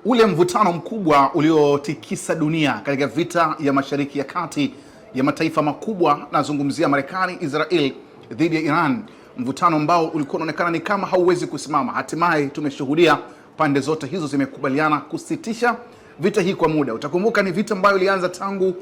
ule mvutano mkubwa uliotikisa dunia katika vita ya Mashariki ya Kati ya mataifa makubwa, nazungumzia Marekani, Israel dhidi ya Iran, mvutano ambao ulikuwa unaonekana ni kama hauwezi kusimama. Hatimaye tumeshuhudia pande zote hizo zimekubaliana kusitisha vita hii kwa muda. Utakumbuka ni vita ambayo ilianza tangu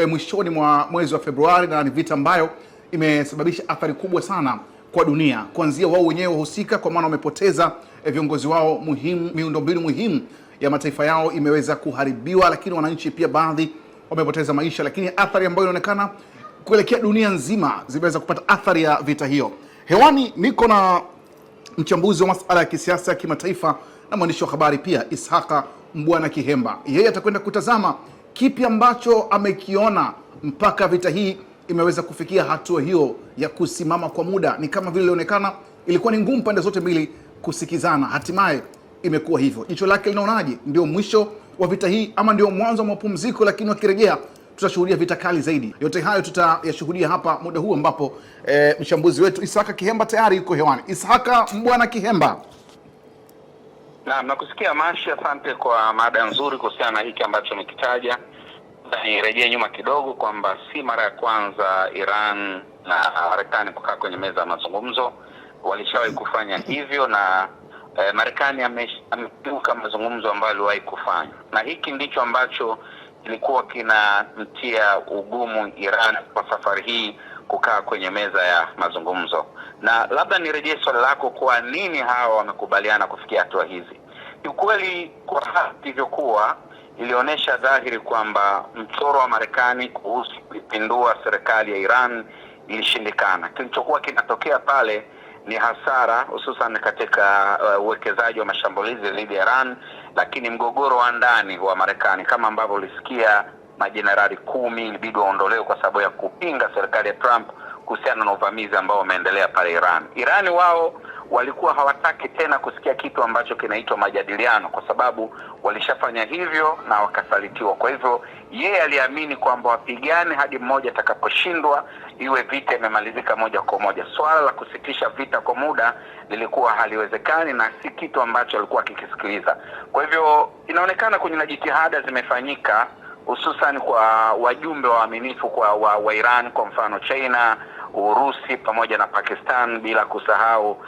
mwishoni mwa mwezi wa Februari, na ni vita ambayo imesababisha athari kubwa sana kwa dunia, kuanzia wao wenyewe wahusika, kwa maana wamepoteza viongozi wao muhimu, miundombinu muhimu ya mataifa yao imeweza kuharibiwa, lakini wananchi pia baadhi wamepoteza maisha, lakini athari ambayo inaonekana kuelekea dunia nzima zimeweza kupata athari ya vita hiyo. Hewani niko na mchambuzi wa masuala ya kisiasa ya kimataifa na mwandishi wa habari pia, Ishaka Mbwana Kihemba. Yeye atakwenda kutazama kipi ambacho amekiona mpaka vita hii imeweza kufikia hatua hiyo ya kusimama kwa muda. Ni kama vile ilionekana ilikuwa ni ngumu pande zote mbili kusikizana, hatimaye imekuwa hivyo. Jicho lake linaonaje? Ndio mwisho wa vita hii ama ndio mwanzo wa mapumziko, lakini wakirejea tutashuhudia vita kali zaidi? Yote hayo tutayashuhudia hapa muda huu ambapo mchambuzi wetu Ishaka Kihemba tayari yuko hewani. Ishaka Mbwana Kihemba. Naam, nakusikia Mashi, asante kwa mada nzuri kuhusiana na hiki ambacho nikitaja. Nirejee nyuma kidogo kwamba si mara ya kwanza Iran na Marekani kukaa kwenye meza ya mazungumzo. Walishawahi kufanya hivyo na Marekani amekiuka mazungumzo ambayo aliwahi kufanya, na hiki ndicho ambacho kilikuwa kinamtia ugumu Iran kwa safari hii kukaa kwenye meza ya mazungumzo. Na labda nirejee swali lako, kwa nini hawa wamekubaliana kufikia hatua hizi. Ukweli kwa hivyokuwa ilionyesha dhahiri kwamba mchoro wa Marekani kuhusu kuipindua serikali ya Iran ilishindikana. Kilichokuwa kinatokea pale ni hasara, hususan katika uwekezaji wa mashambulizi dhidi ya Iran, lakini mgogoro wa ndani wa Marekani, kama ambavyo ulisikia majenerali 10 ilibidi waondolewe kwa sababu ya kupinga serikali ya Trump kuhusiana na uvamizi ambao umeendelea pale Iran. Irani wao walikuwa hawataki tena kusikia kitu ambacho kinaitwa majadiliano, kwa sababu walishafanya hivyo na wakasalitiwa. Kwa hivyo yeye aliamini kwamba wapigane hadi mmoja atakaposhindwa, iwe vita imemalizika moja kwa moja. Swala la kusitisha vita kwa muda lilikuwa haliwezekani na si kitu ambacho alikuwa akikisikiliza. Kwa hivyo inaonekana kwenye jitihada zimefanyika, hususan kwa wajumbe waaminifu wa Iran, kwa mfano China, Urusi pamoja na Pakistan, bila kusahau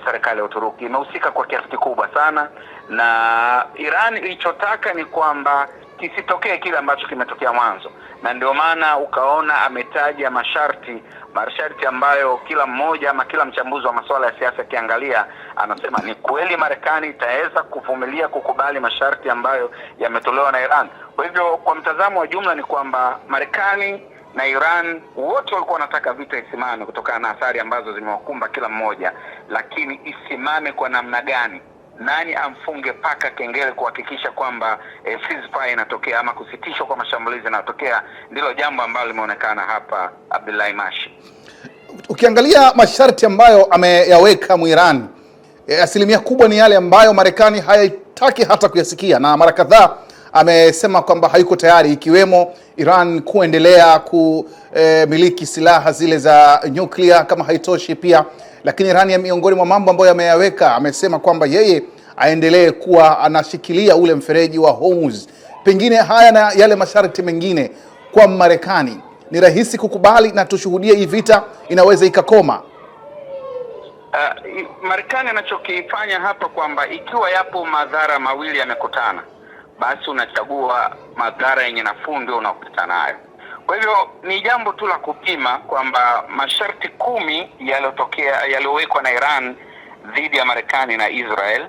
serikali ya Uturuki imehusika kwa kiasi kikubwa sana. Na Iran ilichotaka ni kwamba kisitokee kile ambacho kimetokea mwanzo, na ndio maana ukaona ametaja masharti ambayo kila mmoja ama kila mchambuzi wa masuala ya siasa kiangalia anasema ni kweli Marekani itaweza kuvumilia kukubali masharti ambayo yametolewa na Iran. Kwa hivyo kwa mtazamo wa jumla ni kwamba Marekani na Iran wote walikuwa wanataka vita isimame kutokana na athari ambazo zimewakumba kila mmoja, lakini isimame kwa namna gani? Nani amfunge paka kengele kuhakikisha kwamba ceasefire inatokea ama kusitishwa kwa mashambulizi yanatokea, ndilo jambo ambalo limeonekana hapa, Abdullahi Mashi. Ukiangalia masharti ambayo ameyaweka Iran, asilimia kubwa ni yale ambayo Marekani hayataki hata kuyasikia, na mara kadhaa amesema kwamba hayuko tayari, ikiwemo Iran kuendelea kumiliki silaha zile za nyuklia kama haitoshi pia. Lakini Iran ya miongoni mwa mambo ambayo ameyaweka, amesema kwamba yeye aendelee kuwa anashikilia ule mfereji wa Hormuz. Pengine haya na yale masharti mengine kwa Marekani ni rahisi kukubali na tushuhudie hii vita inaweza ikakoma. Marekani anachokifanya hapa kwamba ikiwa yapo madhara mawili yamekutana, basi unachagua madhara yenye nafuu ndio unakutana nayo. Kwa hivyo ni jambo tu la kupima kwamba masharti 10 yaliyowekwa na Iran dhidi ya Marekani na Israel,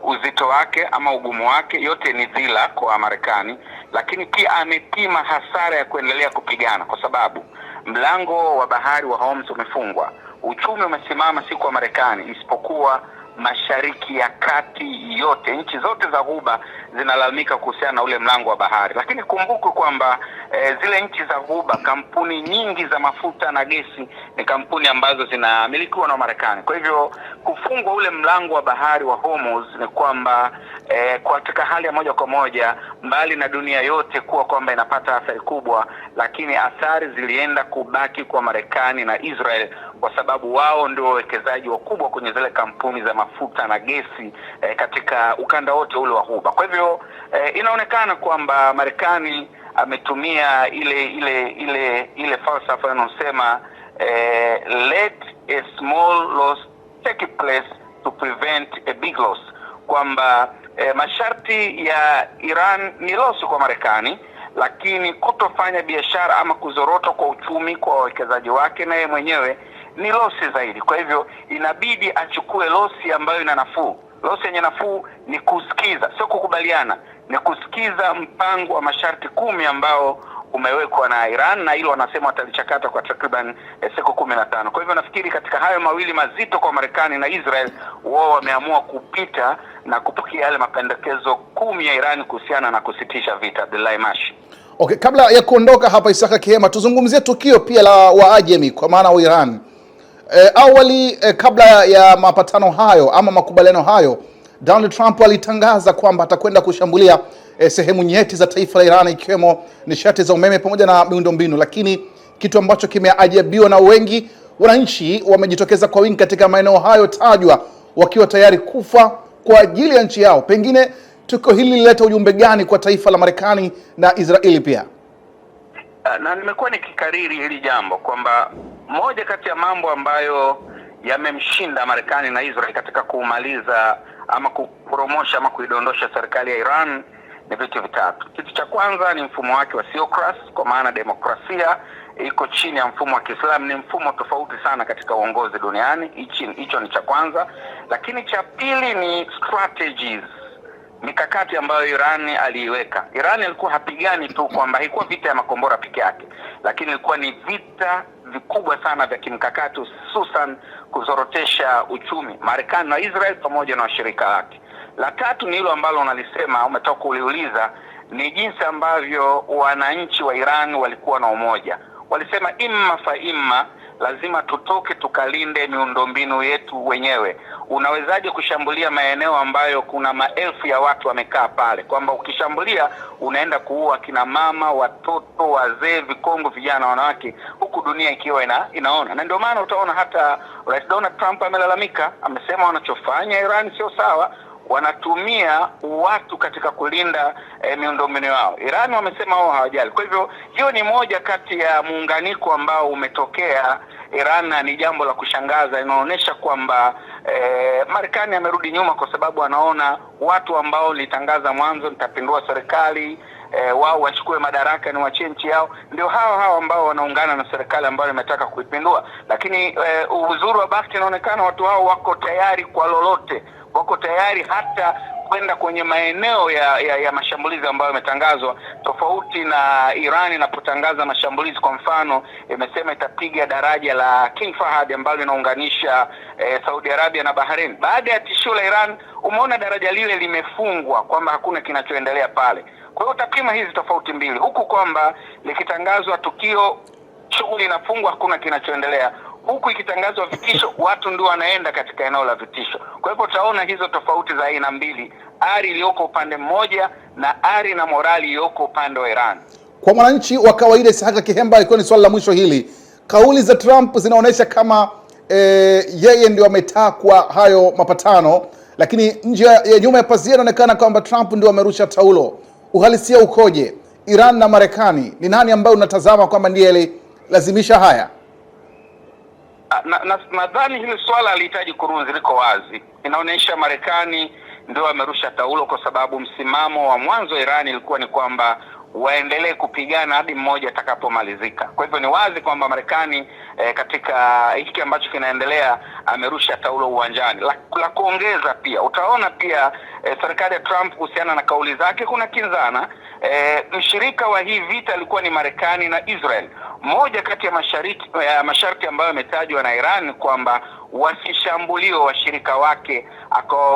uzito wake ama ugumu wake yote ni dhila kwa Marekani, lakini pia amepima hasara ya kuendelea kupigana, kwa sababu mlango wa bahari wa Hormuz umefungwa. Uchumi umesimama si kwa Marekani isipokuwa Mashariki ya Kati yote, nchi zote za Ghuba zinalalamika kuhusiana na ule mlango wa bahari. Lakini kumbuku kwamba zile nchi za Ghuba, kampuni nyingi za mafuta na gesi ni kampuni ambazo zinamilikiwa na Marekani. Kwa hivyo kufungwa ule mlango wa bahari wa Hormuz ni kwamba katika hali ya moja kwa moja, mbali na dunia yote kuwa kwamba inapata athari kubwa, lakini athari zilienda kubaki kwa Marekani na Israel, kwa sababu wao ndio wawekezaji wakubwa kwenye zile kampuni za mafuta mafuta na gesi katika ukanda wote ule wa Ghuba. Kwa hivyo inaonekana kwamba Marekani ametumia ile falsafa inayosema let a small loss take place to prevent a big loss, kwamba masharti ya Iran ni loss kwa Marekani, lakini kutofanya biashara ama kuzorota kwa uchumi kwa wawekezaji wake na yeye mwenyewe ni losi zaidi. Kwa hivyo inabidi achukue losi ambayo ina nafuu. Losi yenye nafuu ni kusikiza, sio kukubaliana, ni kusikiza mpango wa masharti 10 ambao umewekwa na Iran, na hilo wanasema watalichakata kwa takriban siku 15. Kwa hivyo nafikiri katika hayo mawili mazito kwa Marekani na Israel, wao wameamua kupita na kupokea yale mapendekezo 10 ya Iran kuhusiana na kusitisha vita. Abdullahi Mashi. Okay, kabla ya kuondoka hapa Isaka Kihema, tuzungumzie tukio pia la Waajemi kwa maana wa Iran. Awali kabla ya mapatano hayo ama makubaliano hayo, Donald Trump alitangaza kwamba atakwenda kushambulia sehemu nyeti za taifa la Iran, ikiwemo nishati za umeme pamoja na miundombinu, lakini kitu ambacho kimeajabiwa na wengi, wananchi wamejitokeza kwa wingi katika maeneo hayo tajwa wakiwa tayari kufa kwa ajili ya nchi yao. Pengine tukio hili lileta ujumbe gani kwa taifa la Marekani na Israeli pia? Na nimekuwa nikikariri hili jambo kwamba moja kati ya mambo ambayo yamemshinda Marekani na Israeli katika kumaliza ama kupromosha ama kuidondosha serikali ya Iran ni vitu vitatu. Kitu cha kwanza ni mfumo wake wa theocracy, kwa maana demokrasia iko chini ya mfumo wa Kiislamu. Ni mfumo tofauti sana katika uongozi duniani. Hicho ni cha kwanza. Lakini cha pili ni strategies, mikakati ambayo Iran aliiweka. Iran ilikuwa hapigani tu, kwamba haikuwa vita ya makombora peke yake, lakini ilikuwa ni vita vikubwa sana vya kimkakati, hususan kuzorotesha uchumi Marekani na Israel pamoja na washirika wake. La tatu ni hilo ambalo unalisema, umetoka kuliuliza, ni jinsi ambavyo wananchi wa Iran walikuwa na umoja. Walisema imma fa imma, lazima tutoke tukalinde miundombinu yetu wenyewe. Unawezaje kushambulia maeneo ambayo kuna maelfu ya watu wamekaa pale, kwamba ukishambulia unaenda kuua kina mama, watoto, wazee, vikongo, vijana, wanawake, huku dunia ikiwa inaona. Na ndio maana utaona hata Rais Donald Trump amelalamika, amesema wanachofanya Iran sio sawa, wanatumia watu katika kulinda miundombinu yao. Iran wamesema wao hawajali. Kwa hivyo hiyo ni moja kati ya muunganiko ambao umetokea Iran, na ni jambo la kushangaza. Inaonyesha kwamba Marekani amerudi nyuma, kwa sababu anaona watu ambao nilitangaza mwanzo nitapindua serikali, wao wachukue madaraka, ni wachie nchi yao, ndio hao ambao wanaungana na serikali ambayo imetaka kuipindua. Lakini uzuri wa bahati, inaonekana watu hao wako tayari kwa lolote, wako tayari hata kwenda kwenye maeneo ya mashambulizi ambayo yametangazwa, tofauti na Iran inapotangaza mashambulizi. Kwa mfano, imesema itapiga daraja la King Fahad ambalo linaunganisha Saudi Arabia na Bahrain. Baada ya tishio la Iran, umeona daraja lile limefungwa, kwamba hakuna kinachoendelea pale. Kwa hiyo takima hizi tofauti mbili, huku kwamba likitangazwa tukio shughuli inafungwa, hakuna kinachoendelea, huku ikitangazwa vitisho, watu ndio wanaenda katika eneo la vitisho. Kwa hivyo utaona hizo tofauti za aina mbili, ari iliyoko upande mmoja na ari na morali iliyoko upande wa Iran. Kwa mwananchi wa kawaida, Isaka Kihemba, ilikuwa ni swali la mwisho hili. Kauli za Trump zinaonyesha kama yeye ndio ametakwa hayo mapatano, lakini nje ya nyuma ya pazia inaonekana kwamba Trump ndio amerusha taulo. Uhalisia ukoje? Iran na Marekani, ni nani ambaye unatazama kwamba ndiye alilazimisha haya? Nadhani hili swala alihitaji kurunzi, liko wazi. Inaonyesha Marekani ndio amerusha taulo, kwa sababu msimamo wa mwanzo Iran ilikuwa ni kwamba waendelee kupigana hadi mmoja atakapomalizika. Kwa hivyo ni wazi kwamba Marekani katika hiki ambacho kinaendelea amerusha taulo uwanjani. La kuongeza pia, utaona pia serikali ya Trump kuhusiana na kauli zake kuna kinzana. Mshirika wa hii vita alikuwa ni Marekani na Israel. Moja kati ya masharti ambayo yametajwa na Iran kwamba wasishambuliwe washirika wake,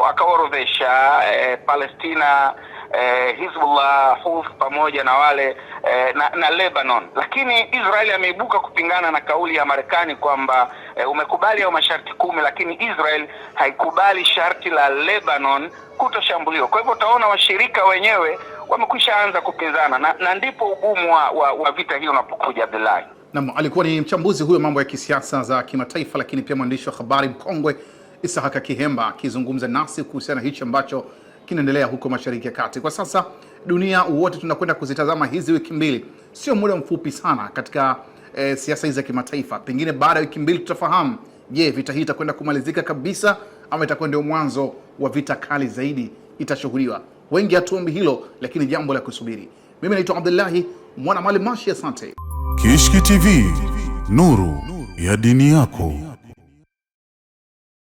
akaorodhesha Palestina, Hezbollah, Houthi pamoja na wale na Lebanon. Lakini Israeli ameibuka kupingana na kauli ya Marekani kwamba umekubali hao masharti 10, lakini Israel haikubali sharti la Lebanon kutoshambuliwa. Kwa hivyo utaona washirika wenyewe wamekwisha anza kupinzana, na ndipo ugumu wa vita hii unapokuja. Abdullahi. Naam, alikuwa ni mchambuzi huyo mambo ya kisiasa za kimataifa, lakini pia mwandishi wa habari mkongwe Isahaka Kihemba akizungumza nasi kuhusiana na hichi ambacho kinaendelea huko Mashariki ya Kati. Kwa sasa dunia wote tunakwenda kuzitazama hizi wiki mbili, sio muda mfupi sana katika siasa hizi za kimataifa. Pengine baada ya wiki mbili tutafahamu, je, vita hii itakwenda kumalizika kabisa ama itakuwa ndio mwanzo wa vita kali zaidi itashuhudiwa? Wengi hatuombi hilo, lakini jambo la kusubiri. Mimi naitwa Abdullahi mwana Mali Mashi, asante. Kishki TV, nuru ya dini yako.